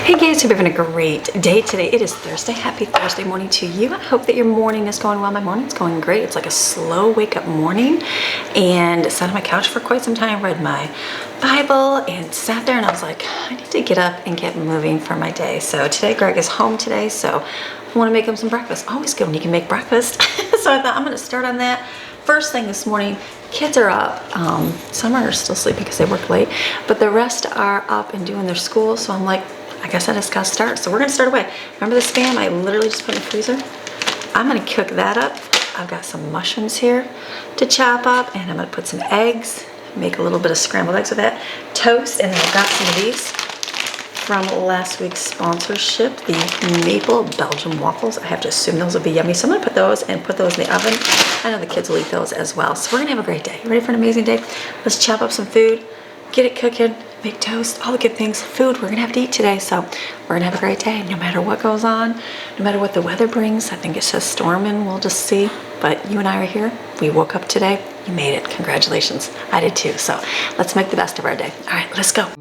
Hey guys, hope you're having a great day today. It is Thursday. Happy Thursday morning to you. I hope that your morning is going well. My morning's going great. It's like a slow wake up morning, and sat on my couch for quite some time, read my Bible, and sat there and I was like, I need to get up and get moving for my day. So today Greg is home today, so I want to make him some breakfast. Always good when you can make breakfast. So I thought I'm going to start on that. First thing this morning, kids are up. Some are still sleeping because they work late, but the rest are up and doing their school. So I'm like, I guess I just gotta start. So we're gonna start away. Remember the Spam I literally just put in the freezer? I'm gonna cook that up. I've got some mushrooms here to chop up, and I'm gonna put some eggs, make a little bit of scrambled eggs with that, toast, and then I've got some of these from last week's sponsorship, the maple Belgian waffles. I have to assume those will be yummy. So I'm gonna put those in the oven. I know the kids will eat those as well. So we're gonna have a great day. You ready for an amazing day? Let's chop up some food, get it cooking, make toast, all the good things, food we're gonna have to eat today. So we're gonna have a great day no matter what goes on, no matter what the weather brings. I think it says storming, we'll just see. But you and I are here. We woke up today. You made it, congratulations. I did too. So let's make the best of our day. All right, let's go.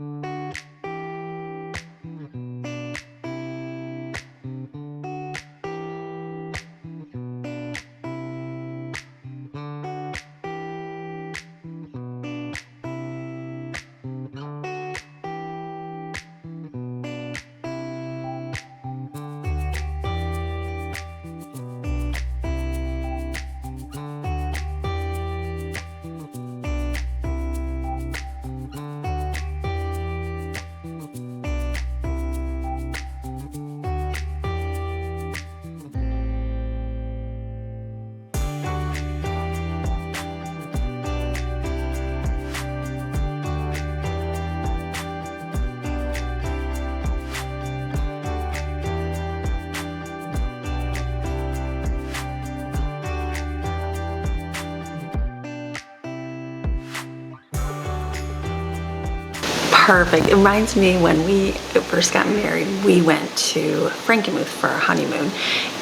Perfect. It reminds me when we first got married, we went to Frankenmuth for our honeymoon,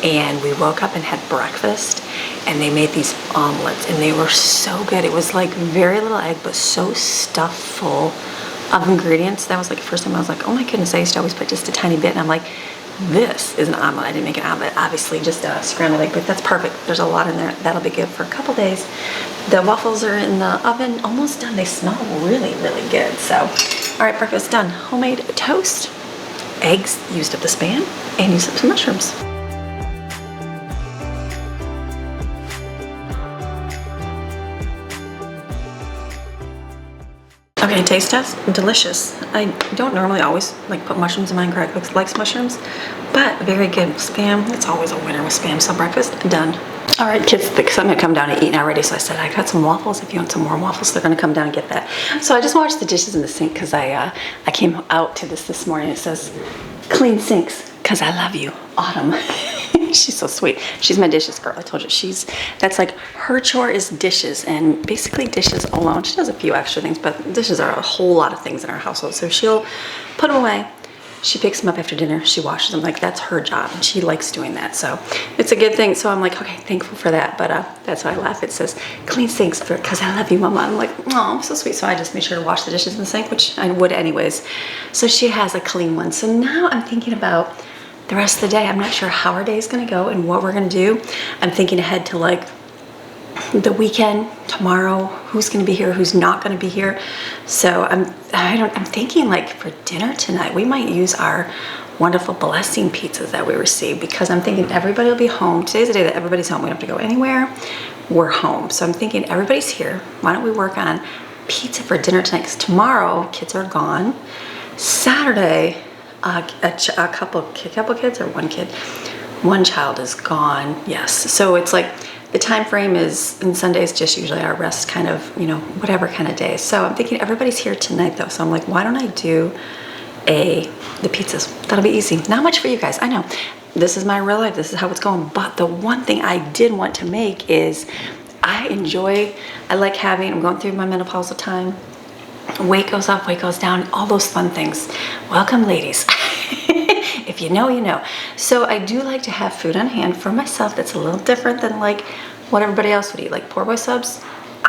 and we woke up and had breakfast, and they made these omelets, and they were so good. It was like very little egg, but so stuffed full of ingredients. That was like the first time I was like, oh my goodness, I used to always put just a tiny bit, and I'm like, this is an omelet. I didn't make an omelet, obviously, just a scrambled egg, but that's perfect. There's a lot in there. That'll be good for a couple days. The waffles are in the oven, almost done. They smell really, really good. So, all right, breakfast done. Homemade toast, eggs, used up the Spam, and used up some mushrooms. Okay, taste test, delicious. I don't normally always like put mushrooms in mine. Greg likes mushrooms, but very good. Spam, it's always a winner with Spam. So breakfast done. All right, kids, because I'm gonna come down and eat now already. So I said, I got some waffles. If you want some more waffles, they're gonna come down and get that. So I just washed the dishes in the sink because I came out to this morning. It says, clean sinks, because I love you, Autumn. She's so sweet. She's my dishes girl. I told you, that's like her chore is dishes, and basically dishes alone. She does a few extra things, but dishes are a whole lot of things in our household. So she'll put them away. She picks them up after dinner. She washes them. Like, that's her job, and she likes doing that. So it's a good thing. So I'm like, okay, thankful for that. But that's why I laugh. It says clean sinks because I love you, Mama. I'm like, oh, I'm so sweet. So I just made sure to wash the dishes in the sink, which I would anyways. So she has a clean one. So now I'm thinking about the rest of the day. I'm not sure how our day is going to go and what we're going to do. I'm thinking ahead to like the weekend, tomorrow, who's going to be here, who's not going to be here. So I'm thinking like for dinner tonight, we might use our wonderful blessing pizzas that we received, because I'm thinking everybody will be home. Today's the day that everybody's home. We don't have to go anywhere. We're home. So I'm thinking everybody's here. Why don't we work on pizza for dinner tonight? Because tomorrow kids are gone. Saturday, a couple kids, or one child is gone. Yes. So it's like the time frame is, and Sundays just usually our rest kind of, whatever kind of day. So I'm thinking everybody's here tonight though. So I'm like, why don't I do the pizzas? That'll be easy. Not much for you guys. I know this is my real life. This is how it's going. But the one thing I did want to make is I like having, I'm going through my menopausal time. Weight goes up, weight goes down, all those fun things. Welcome, ladies. If you know, you know. So I do like to have food on hand for myself that's a little different than like what everybody else would eat, like poor boy subs.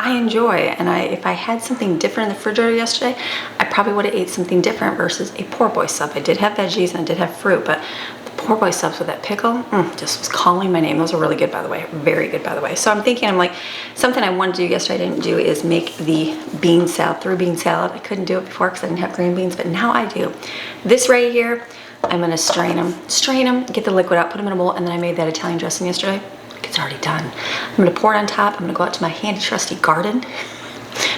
I enjoy. And if I had something different in the refrigerator yesterday, I probably would have ate something different versus a poor boy sub. I did have veggies and I did have fruit, but the poor boy subs with that pickle just was calling my name. Those are really good, by the way. Very good, by the way. So I'm thinking, I'm like, something I wanted to do yesterday I didn't do is make the bean salad, 3-bean salad. I couldn't do it before because I didn't have green beans, but now I do. This right here, I'm gonna strain them, get the liquid out, put them in a bowl, and then I made that Italian dressing yesterday. It's already done. I'm gonna pour it on top. I'm gonna go out to my handy trusty garden,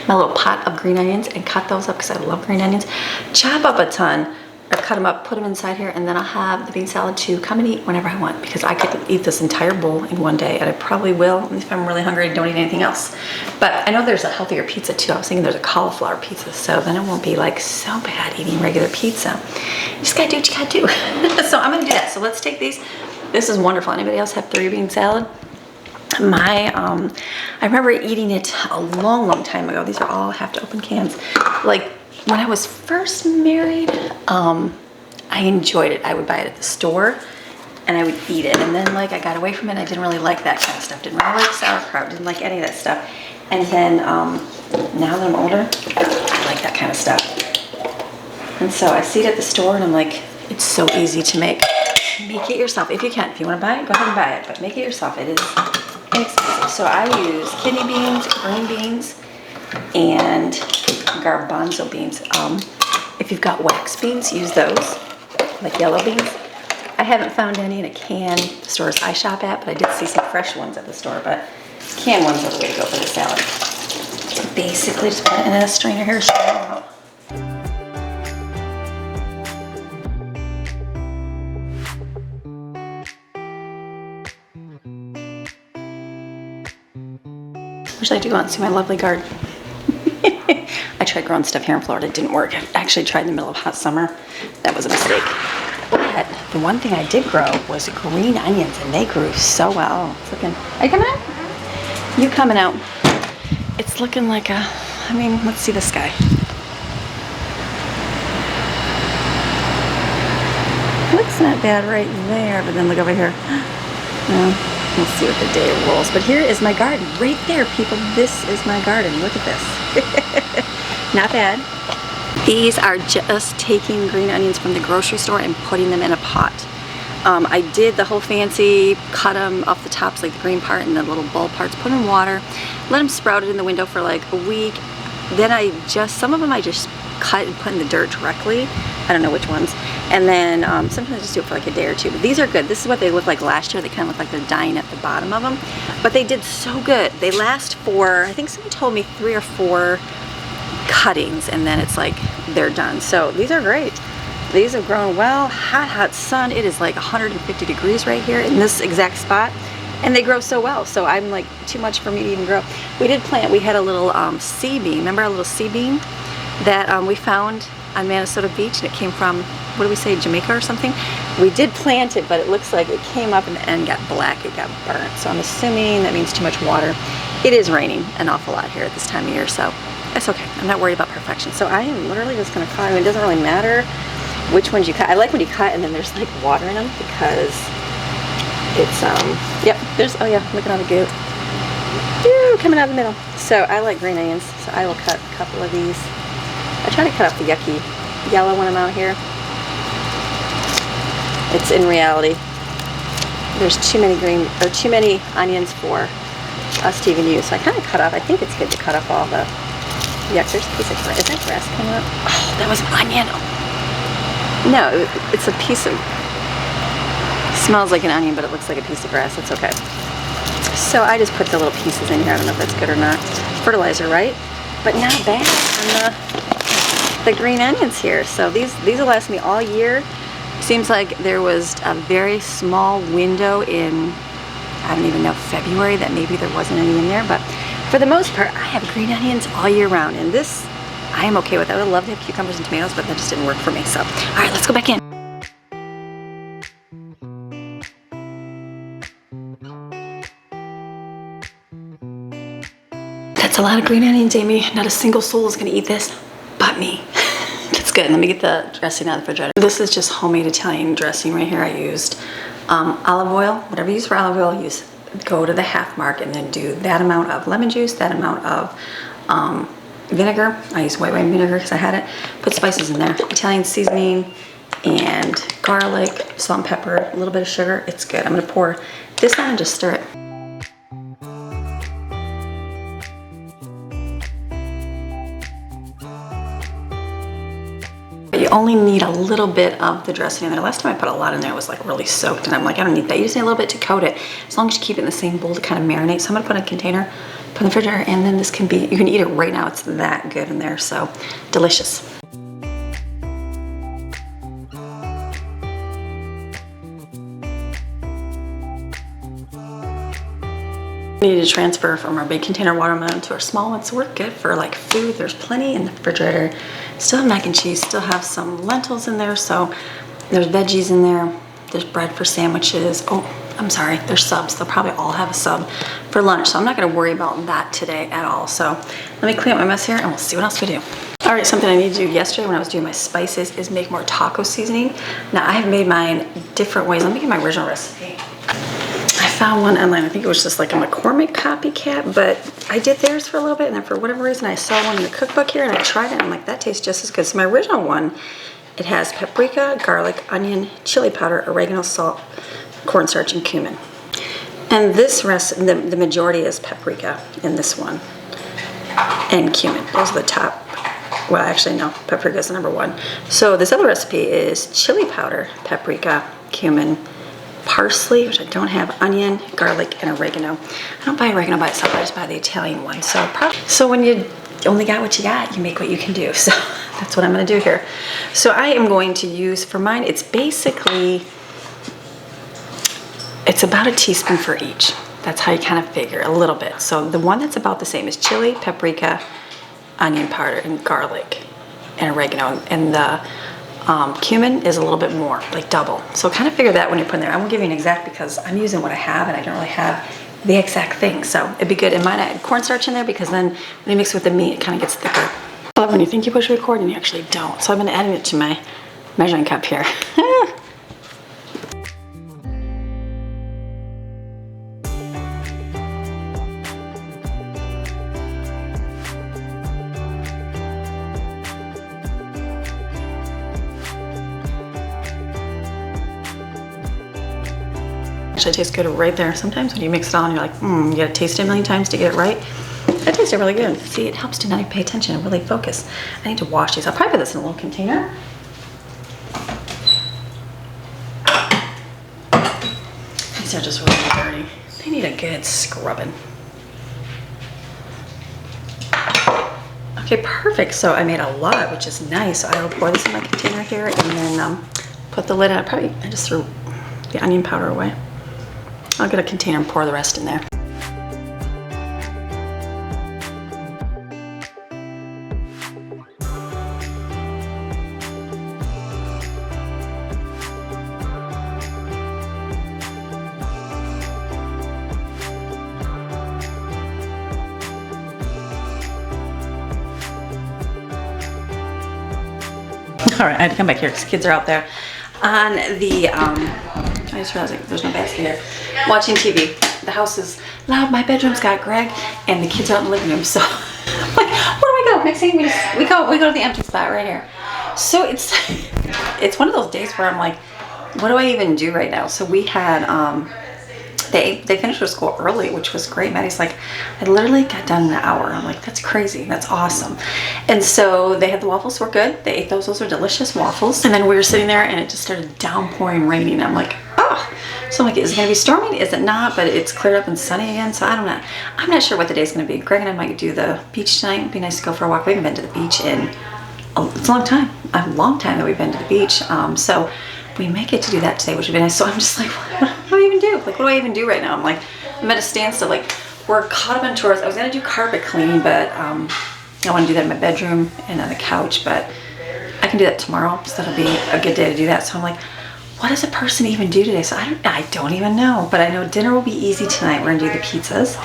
my little pot of green onions, and cut those up because I love green onions. Chop up a ton, or cut them up, put them inside here, and then I'll have the bean salad to come and eat whenever I want, because I could eat this entire bowl in one day, and I probably will if I'm really hungry and don't eat anything else. But I know there's a healthier pizza too. I was thinking there's a cauliflower pizza, so then it won't be like so bad eating regular pizza. You just gotta do what you gotta do. So I'm gonna do that. So let's take these. This is wonderful. Anybody else have 3-bean salad? I remember eating it a long time ago. These are all half to open cans. Like when I was first married, I enjoyed it. I would buy it at the store and I would eat it. And then like I got away from it. I didn't really like that kind of stuff. Didn't really like sauerkraut. Didn't like any of that stuff. And then now that I'm older, I like that kind of stuff. And so I see it at the store and I'm like, it's so easy to make. Make it yourself if you can. If you want to buy it, go ahead and buy it. But make it yourself. It is inexpensive. So I use kidney beans, green beans, and garbanzo beans. If you've got wax beans, use those, like yellow beans. I haven't found any in a can stores I shop at, but I did see some fresh ones at the store. But canned ones are the way to go for the salad. So basically, just put it in a strainer here, strain it out. Wish I could go out and see my lovely garden. I tried growing stuff here in Florida. It didn't work. I actually tried in the middle of hot summer. That was a mistake. But the one thing I did grow was green onions, and they grew so well. It's looking, are you coming out? You coming out. It's looking like a, I mean, let's see the sky. Looks not bad right there, but then look over here. No. We'll see what the day rolls. But here is my garden. Right there, people. This is my garden. Look at this. Not bad. These are just taking green onions from the grocery store and putting them in a pot. I did the whole fancy, cut them off the tops, like the green part and the little bulb parts, put them in water, let them sprout it in the window for like a week. Then some of them I just cut and put in the dirt directly. I don't know which ones. And then sometimes I just do it for like a day or two. But these are good. This is what they looked like last year. They kind of look like they're dying at the bottom of them. But they did so good. They last for, I think someone told me 3 or 4 cuttings. And then it's like they're done. So these are great. These have grown well. Hot, hot sun. It is like 150 degrees right here in this exact spot. And they grow so well. So I'm like, too much for me to even grow. We did plant, we had a little sea bean. Remember our little sea bean that we found on Minnesota Beach, and it came from, what do we say, Jamaica or something? We did plant it, but it looks like it came up and the end got black, it got burnt. So I'm assuming that means too much water. It is raining an awful lot here at this time of year, so that's okay. I'm not worried about perfection. So I am literally just gonna cut. I mean, it doesn't really matter which ones you cut. I like when you cut and then there's like water in them, because it's, yep, there's, oh yeah, look at all the goop. Ew, coming out of the middle. So I like green onions, so I will cut a couple of these. I try to cut off the yucky yellow when I'm out here. It's in reality, there's too many onions for us to even use. So I kind of cut off, I think it's good to cut off all the yuck. There's a piece of grass. Is that grass coming up? Oh, that was an onion. No, it's a piece of, smells like an onion, but it looks like a piece of grass. It's okay. So I just put the little pieces in here. I don't know if that's good or not. Fertilizer, right? But not bad on the green onions here. So these will last me all year. Seems like there was a very small window in, I don't even know, February, that maybe there wasn't any in there. But for the most part, I have green onions all year round. And this, I am okay with. I would love to have cucumbers and tomatoes, but that just didn't work for me. So, all right, let's go back in. That's a lot of green onions, Amy. Not a single soul is gonna eat this but me. That's good. Let me get the dressing out of the refrigerator. This is just homemade Italian dressing right here. I used olive oil. Whatever you use for olive oil, use go to the half mark and then do that amount of lemon juice, that amount of vinegar. I use white wine vinegar because I had it. Put spices in there, Italian seasoning and garlic, salt and pepper, a little bit of sugar. It's good. I'm gonna pour this on and just stir it. You only need a little bit of the dressing in there. Last time I put a lot in there, it was like really soaked, and I'm like, I don't need that. You just need a little bit to coat it, as long as you keep it in the same bowl to kind of marinate. So I'm gonna put in a container, put in the refrigerator, and then this can be, you can eat it right now. It's that good in there, so delicious. We need to transfer from our big container watermelon to our small one, so we're good for like food. There's plenty in the refrigerator. Still have mac and cheese, still have some lentils in there, so there's veggies in there. There's bread for sandwiches. Oh, I'm sorry, there's subs. They'll probably all have a sub for lunch, so I'm not gonna worry about that today at all. So let me clean up my mess here and we'll see what else we do. All right, something I needed to do yesterday when I was doing my spices is make more taco seasoning. Now I have made mine different ways. Let me get my original recipe. I found one online. I think it was just like a McCormick copycat, but I did theirs for a little bit, and then for whatever reason I saw one in the cookbook here and I tried it and I'm like, that tastes just as good. So my original one, it has paprika, garlic, onion, chili powder, oregano, salt, cornstarch, and cumin. And this recipe, the majority is paprika in this one, and cumin. Those are the top. Well, actually no, paprika is the number one. So this other recipe is chili powder, paprika, cumin, parsley, which I don't have, onion, garlic, and oregano. I don't buy oregano by itself, I just buy the Italian one. So when you only got what you got, you make what you can do. So that's what I'm gonna do here. So I am going to use, for mine, it's basically, it's about a teaspoon for each. That's how you kind of figure, a little bit. So the one that's about the same is chili, paprika, onion powder, and garlic, and oregano, and the cumin is a little bit more, like double. So kind of figure that when you're putting there. I won't give you an exact because I'm using what I have and I don't really have the exact thing. So it'd be good. And mine I add cornstarch in there because then when you mix it with the meat, it kind of gets thicker. I love when you think you push record and you actually don't. So I've been adding it to my measuring cup here. Actually tastes good right there. Sometimes when you mix it all and you're like, you gotta taste it a million times to get it right. That tasted really good. See, it helps to not pay attention and really focus. I need to wash these. I'll probably put this in a little container. These are just really dirty. They need a good scrubbing. Okay, perfect. So I made a lot, which is nice. So I will pour this in my container here and then put the lid on. I just threw the onion powder away. I'll get a container and pour the rest in there. All right, I had to come back here because kids are out there on the, I just realized like, there's no basket here, watching TV. The house is loud. My bedroom's got Greg and the kids are out in the living room. So I'm like, where do I go? Next thing we go to the empty spot right here. So it's one of those days where I'm like, what do I even do right now? So we had, they finished their school early, which was great. Maddie's like, I literally got done in an hour. I'm like, that's crazy. That's awesome. And so they had the waffles were good. They ate those. Those are delicious waffles. And then we were sitting there and it just started downpouring, raining. I'm like, oh. So I'm like, is it going to be storming? Is it not? But it's cleared up and sunny again. So I don't know. I'm not sure what the day's going to be. Greg and I might do the beach tonight. It'd be nice to go for a walk. We haven't been to the beach in it's a long time. A long time that we've been to the beach. So we may get to do that today, which would be nice. So I'm just like, what do I even do? Like, what do I even do right now? I'm like, I'm at a standstill. Like, we're caught up in chores. I was gonna do carpet cleaning, but I want to do that in my bedroom and on the couch. But I can do that tomorrow, so that'll be a good day to do that. So I'm like, what does a person even do today? So I don't even know. But I know dinner will be easy tonight. We're gonna do the pizzas.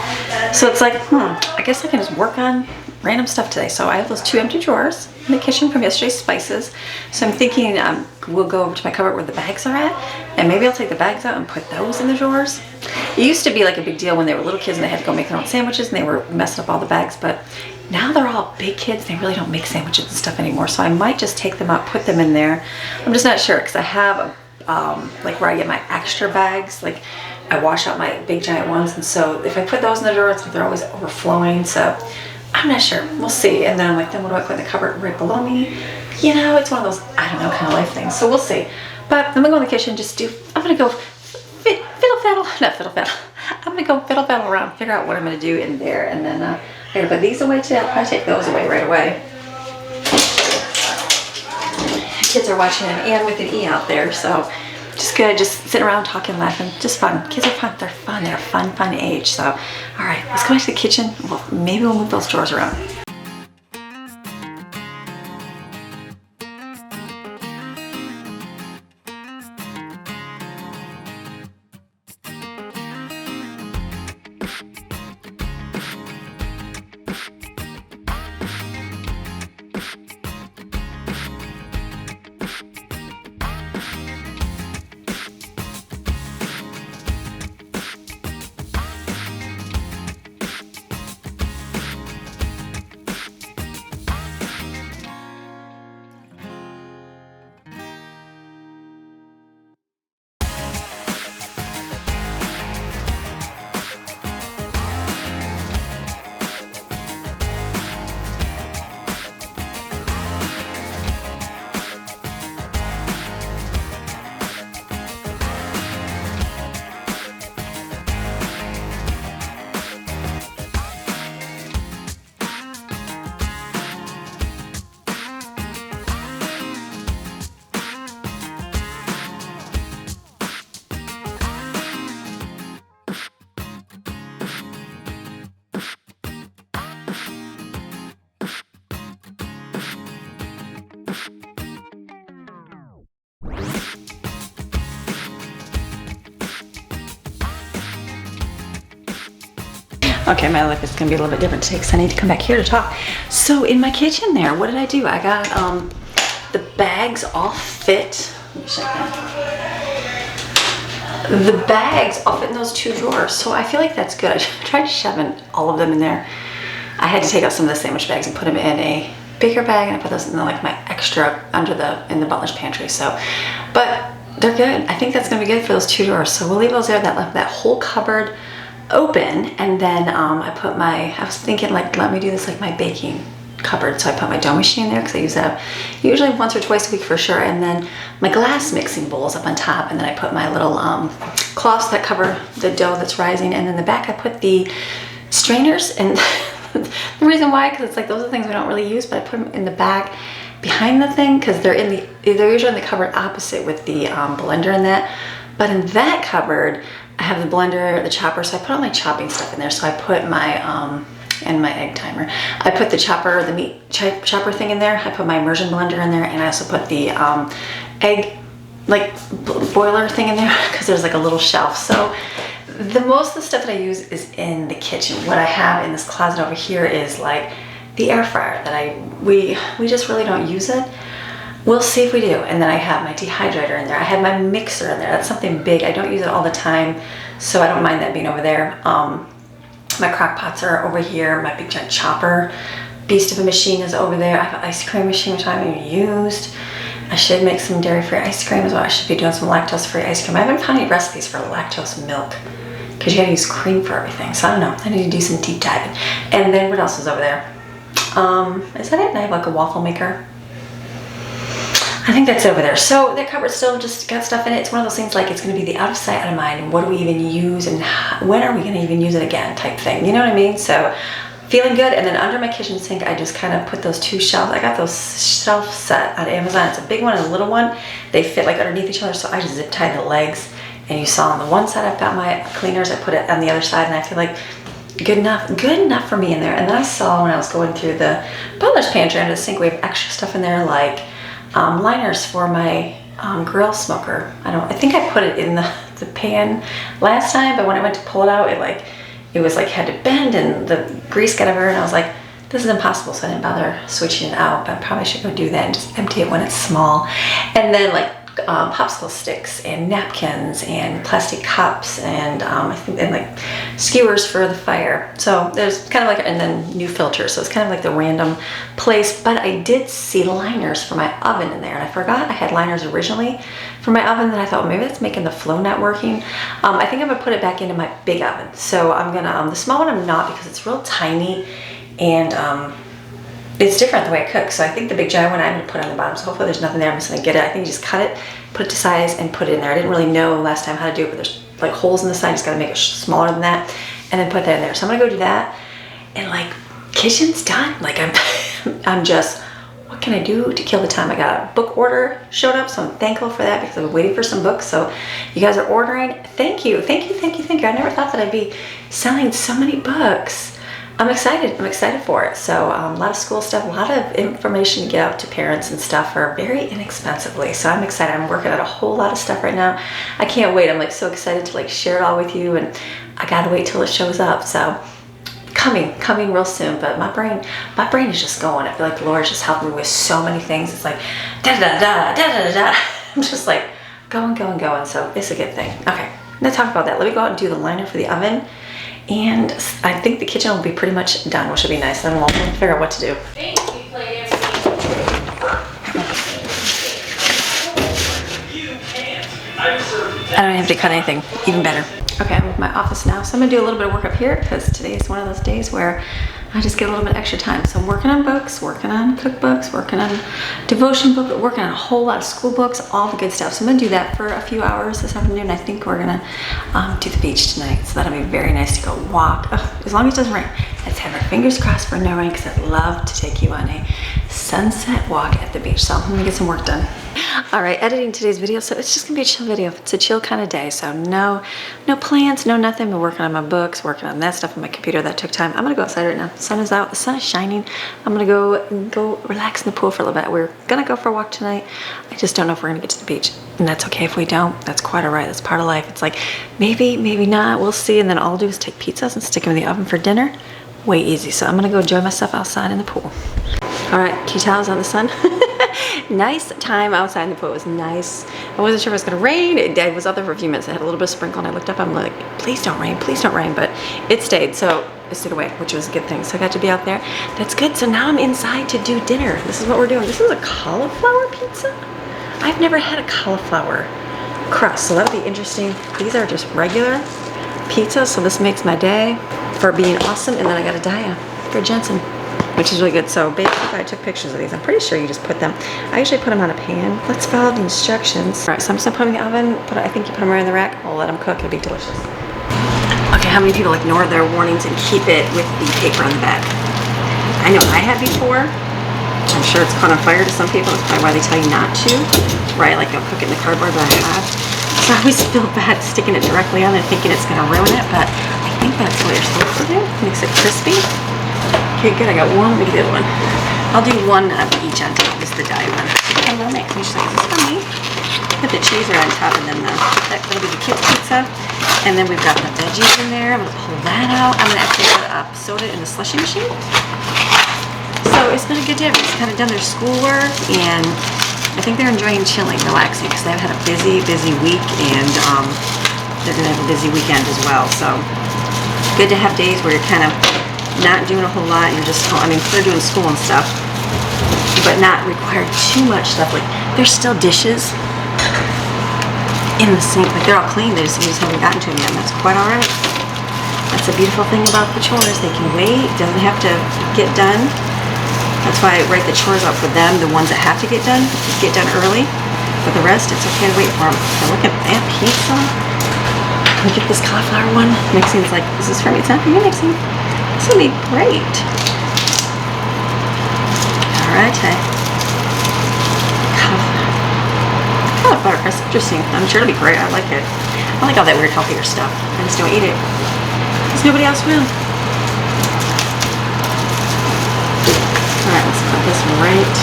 So it's like, I guess I can just work on random stuff today. So I have those 2 empty drawers in the kitchen from yesterday's spices. So I'm thinking we'll go over to my cupboard where the bags are at, and maybe I'll take the bags out and put those in the drawers. It used to be like a big deal when they were little kids and they had to go make their own sandwiches and they were messing up all the bags, but now they're all big kids. They really don't make sandwiches and stuff anymore. So I might just take them out, put them in there. I'm just not sure because I have like where I get my extra bags, like I wash out my big giant ones, and so if I put those in the drawers, they're always overflowing. So I'm not sure. We'll see. And then I'm like, then what do I put in the cupboard right below me? You know, it's one of those, I don't know, kind of life things. So we'll see. But I'm gonna go in the kitchen, I'm gonna go I'm gonna go fiddle faddle around, figure out what I'm gonna do in there, and then I'm gonna put these away today. I'll probably take those away right away. Kids are watching an Ann with an E out there, so just good, just sitting around talking, laughing, just fun. Kids are fun, they're a fun age. So, all right, let's go back to the kitchen. Well, maybe we'll move those drawers around. Okay, my life is gonna be a little bit different today because I need to come back here to talk. So in my kitchen there, what did I do? I got the bags all fit. Let me check that. The bags all fit in those 2 drawers, so I feel like that's good. I tried shoving all of them in there. I had to take out some of the sandwich bags and put them in a bigger bag, and I put those in like my extra in the butler's pantry. So, but they're good. I think that's gonna be good for those 2 drawers. So we'll leave those there. That left that whole cupboard open, and then I was thinking like, let me do this like my baking cupboard. So I put my dough machine there because I use that usually once or twice a week for sure, and then my glass mixing bowls up on top, and then I put my little cloths that cover the dough that's rising, and then the back I put the strainers. And the reason why, because it's like those are the things we don't really use, but I put them in the back behind the thing because they're usually in the cupboard opposite with the blender in that. But in that cupboard I have the blender, the chopper, so I put all my chopping stuff in there. So I put my and my egg timer. I put the chopper, the meat chopper thing in there. I put my immersion blender in there, and I also put the egg like boiler thing in there because there's like a little shelf. So most of the stuff that I use is in the kitchen. What I have in this closet over here is like the air fryer that we just really don't use it. We'll see if we do. And then I have my dehydrator in there. I have my mixer in there. That's something big. I don't use it all the time, so I don't mind that being over there. My crock pots are over here. My big giant chopper beast of a machine is over there. I have an ice cream machine, which I haven't even used. I should make some dairy-free ice cream as well. I should be doing some lactose-free ice cream. I haven't found any recipes for lactose milk because you gotta use cream for everything. So I don't know. I need to do some deep diving. And then what else is over there? Is that it? And I have like a waffle maker. I think that's over there. So that cupboard still just got stuff in it. It's one of those things like it's going to be the out of sight, out of mind, and what do we even use, and when are we going to even use it again type thing. You know what I mean? So feeling good. And then under my kitchen sink, I just kind of put those 2 shelves. I got those shelf set on Amazon. It's a big one and a little one. They fit like underneath each other, so I just zip tie the legs. And you saw on the one side I've got my cleaners. I put it on the other side, and I feel like good enough for me in there. And then I saw when I was going through the butler's pantry under the sink, we have extra stuff in there like liners for my grill smoker. I think I put it in the pan last time, but when I went to pull it out, it was like had to bend and the grease got everywhere, and I was like, This is impossible, so I didn't bother switching it out, but I probably should go do that and just empty it when it's small. And then like popsicle sticks and napkins and plastic cups and I think and like skewers for the fire. So there's kind of like, and then new filters. So it's kind of like the random place, but I did see liners for my oven in there, and I forgot I had liners originally for my oven, that I thought, well, maybe that's making the flow not working. I think I'm gonna put it back into my big oven. So I'm gonna, the small one I'm not, because it's real tiny and it's different the way I cook. So I think the big giant one I'm gonna put on the bottom. So hopefully there's nothing there. I'm just gonna get it. I think you just cut it, put it to size, and put it in there. I didn't really know last time how to do it, but there's like holes in the side. Just gotta make it smaller than that, and then put that in there. So I'm gonna go do that, and like kitchen's done. Like I'm just, what can I do to kill the time? I got a book order showed up, so I'm thankful for that because I've been waiting for some books. So you guys are ordering. Thank you, thank you, thank you, thank you. I never thought that I'd be selling so many books. I'm excited for it. So a lot of school stuff, a lot of information to get out to parents and stuff for very inexpensively. So I'm excited. I'm working on a whole lot of stuff right now. I can't wait. I'm like so excited to like share it all with you, and I gotta wait till it shows up. So coming real soon. But my brain is just going. I feel like the Lord's just helping me with so many things. It's like da da da da da da. I'm just like going. So it's a good thing. Okay, let's talk about that. Let me go out and do the liner for the oven. And I think the kitchen will be pretty much done, which should be nice. Then we'll figure out what to do. I don't have to cut anything, even better. Okay, I'm in my office now, so I'm gonna do a little bit of work up here because today is one of those days where I just get a little bit extra time. So I'm working on books, working on cookbooks, working on devotion book, working on a whole lot of school books, all the good stuff. So I'm gonna do that for a few hours this afternoon. I think we're gonna do the beach tonight. So that'll be very nice to go walk. As long as it doesn't rain. Let's have our fingers crossed for no rain, because I'd love to take you on a sunset walk at the beach. So I'm gonna get some work done. All right, editing today's video. So it's just gonna be a chill video. It's a chill kind of day. So no plans, no nothing. I've been working on my books, working on that stuff on my computer. That took time. I'm gonna go outside right now. The sun is out, the sun is shining. I'm gonna go relax in the pool for a little bit. We're gonna go for a walk tonight. I just don't know if we're gonna get to the beach. And that's okay if we don't. That's quite all right. That's part of life. It's like, maybe not. We'll see. And then all I'll do is take pizzas and stick them in the oven for dinner. Way easy. So I'm gonna go enjoy myself outside in the pool. All right, key towels on the sun. Nice time outside in the pool. It was nice. I wasn't sure if it was gonna rain. I was out there for a few minutes. I had a little bit of sprinkle, and I looked up. I'm like, please don't rain, but it stayed. So it stayed away, which was a good thing. So I got to be out there. That's good. So now I'm inside to do dinner. This is what we're doing. This is a cauliflower pizza. I've never had a cauliflower crust, so that'll be interesting. These are just regular pizzas, so this makes my day for being awesome. And then I got a Dia for Jensen, which is really good. So basically, I took pictures of these. I'm pretty sure you just put them. I usually put them on a pan. Let's follow the instructions. All right, so I'm just gonna put them in the oven. I think you put them right in the rack. I'll let them cook. It'll be delicious. Okay, how many people ignore their warnings and keep it with the paper on the back? I know I have before. I'm sure it's caught on fire to some people. That's probably why they tell you not to. Right, like they'll cook it in the cardboard that I have. So I always feel bad sticking it directly on there thinking it's gonna ruin it, but I think that's what you're supposed to do. Makes it crispy. Okay, good. I got one. Let me get the other one. I'll do one of each on top. This is the Dia one. And we'll make me show you this for me. Put the cheese right on top, and then that'll be the kids' pizza. And then we've got the veggies in there. I'm gonna pull that out. I'm gonna actually put up soda in the slushy machine. So it's been a good day. Everybody's kind of done their schoolwork, and I think they're enjoying chilling, relaxing, because they've had a busy week, and they're gonna have a busy weekend as well. So good to have days where you're kind of not doing a whole lot. You're just, I mean, they're doing school and stuff, but not required too much stuff. Like, there's still dishes in the sink. Like, they're all clean. They just haven't gotten to them yet, and that's quite all right. That's the beautiful thing about the chores. They can wait. It doesn't have to get done. That's why I write the chores up for them. The ones that have to get done early. But the rest, it's okay to wait for them. So look at that pizza. Look at this cauliflower one. Maxine's like, is this for me? It's not for you, Maxine. This will be great. All right. Cauliflower crust, interesting. I'm sure it'll be great. I like it. I like all that weird healthier stuff. I just don't eat it because nobody else will. All right, let's cut this right.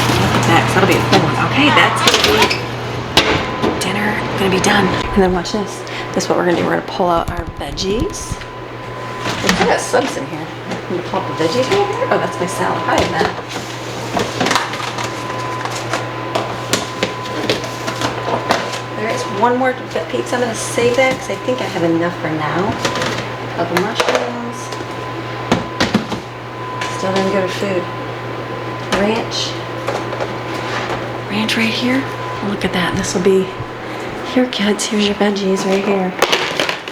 Look at that, 'cause that'll be a full one. Okay, that's gonna be dinner. Gonna be done. And then watch this. This is what we're gonna do. We're gonna pull out our veggies. We've got subs in here. I'm gonna pull up the veggies right here. Oh, that's my salad. Probably that. There is one more pizza. I'm gonna save that because I think I have enough for now. A couple mushrooms. Still didn't go to food. Ranch right here. Look at that. This will be here, kids. Here's your veggies right here.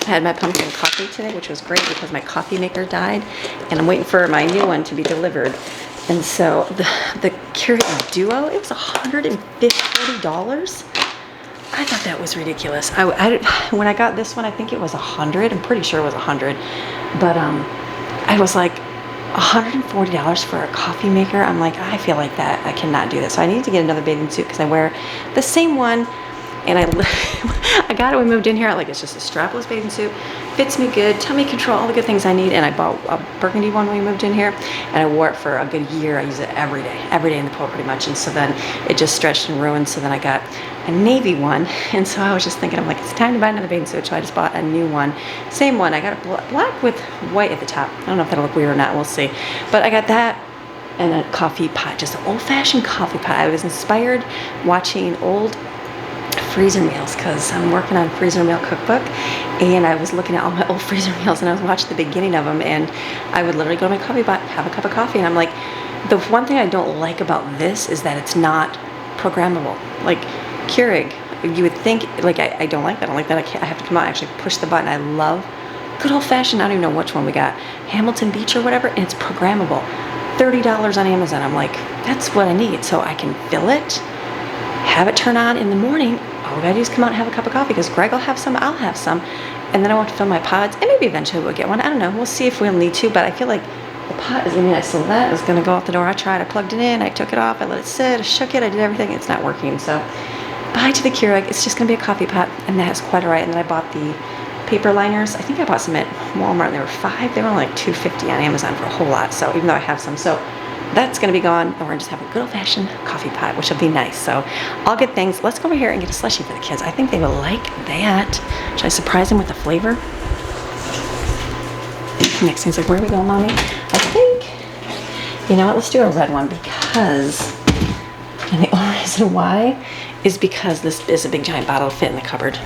I had my pumpkin coffee today, which was great because my coffee maker died, and I'm waiting for my new one to be delivered. And so the Keurig Duo, it was $140. I thought that was ridiculous. When I got this one, I think it was 100. I'm pretty sure it was 100, but I was like, $140 for a coffee maker. I'm like, I feel like that I cannot do that. So I need to get another bathing suit because I wear the same one, and I got it when we moved in here. Like, it's just a strapless bathing suit, fits me good, tummy control, all the good things I need. And I bought a burgundy one when we moved in here, and I wore it for a good year. I use it every day in the pool pretty much. And so then it just stretched and ruined. So then I got a navy one, and so I was just thinking, I'm like, it's time to buy another bathing suit. So I just bought a new one, same one. I got a black with white at the top. I don't know if that'll look weird or not, we'll see. But I got that and a coffee pot, just an old-fashioned coffee pot. I was inspired watching old freezer meals because I'm working on freezer meal cookbook, and I was looking at all my old freezer meals, and I was watching the beginning of them, and I would literally go to my coffee pot, have a cup of coffee, and I'm like, the one thing I don't like about this is that it's not programmable. Like Keurig, you would think, like, I don't like that. I don't like that. I have to come out and actually push the button. I love good old-fashioned, I don't even know which one we got, Hamilton Beach or whatever, and it's programmable. $30 on Amazon. I'm like, that's what I need. So I can fill it, have it turn on in the morning. All we gotta do is come out and have a cup of coffee because Greg will have some, I'll have some, and then I want to fill my pods, and maybe eventually we'll get one. I don't know. We'll see if we'll need to, but I feel like the pot is gonna be nice. So that is gonna go out the door. I tried. I plugged it in. I took it off. I let it sit. I shook it. I did everything. It's not working. So bye to the Keurig. It's just gonna be a coffee pot, and that's quite all right. And then I bought the paper liners. I think I bought some at Walmart, and they were $5. They were only like $2.50 on Amazon for a whole lot. So even though I have some, so that's gonna be gone, and we're gonna just have a good old-fashioned coffee pot, which will be nice. So all good things. Let's go over here and get a slushie for the kids. I think they will like that. Should I surprise them with the flavor? Next thing's like, where are we going, Mommy? I think, you know what, let's do a red one because, and the only reason why is because this is a big giant bottle to fit in the cupboard.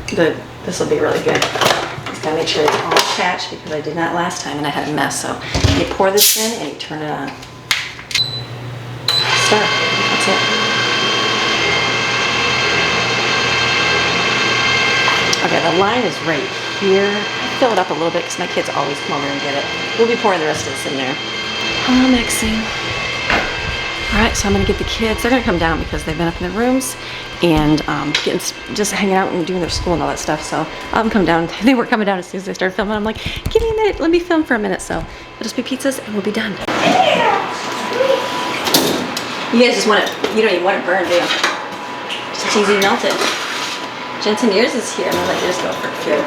This will be really good. Just gotta make sure it's all attached because I did not last time and I had a mess. So you pour this in and you turn it on. Start. That's it. Okay, the line is right here. I fill it up a little bit because my kids always come over and get it. We'll be pouring the rest of this in there. Hello, mixing. All right, so I'm gonna get the kids. They're gonna come down because they've been up in their rooms and just hanging out and doing their school and all that stuff. So I'm come down. They were coming down as soon as they started filming. I'm like, give me a minute, let me film for a minute. So it'll just be pizzas and we'll be done. You guys just want it, you don't even want it burned, do you? Just easy melted. Jensen, yours is here. I'm gonna let yours go for a few.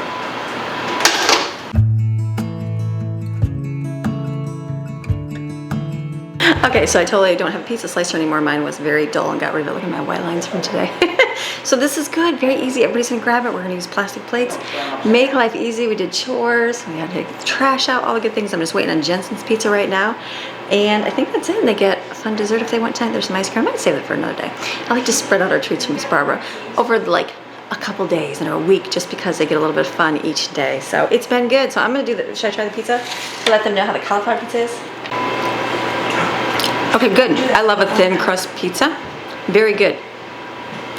Okay, so I totally don't have a pizza slicer anymore. Mine was very dull and got rid of it. Look at my white lines from today. So this is good, very easy. Everybody's gonna grab it. We're gonna use plastic plates. Make life easy. We did chores. We had to get the trash out, all the good things. I'm just waiting on Jensen's pizza right now. And I think that's it. They get a fun dessert if they want tonight. There's some ice cream. I might save it for another day. I like to spread out our treats from Miss Barbara over like a couple days and a week just because they get a little bit of fun each day. So it's been good. So I'm gonna do the, should I try the pizza? To let them know how the cauliflower pizza is. Okay, good. I love a thin crust pizza. Very good.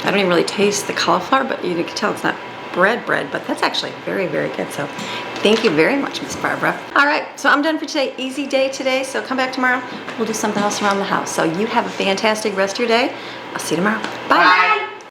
I don't even really taste the cauliflower, but you can tell it's not bread, but that's actually very, very good. So thank you very much, Miss Barbara. All right, so I'm done for today. Easy day today, so come back tomorrow. We'll do something else around the house. So you have a fantastic rest of your day. I'll see you tomorrow. Bye. Bye.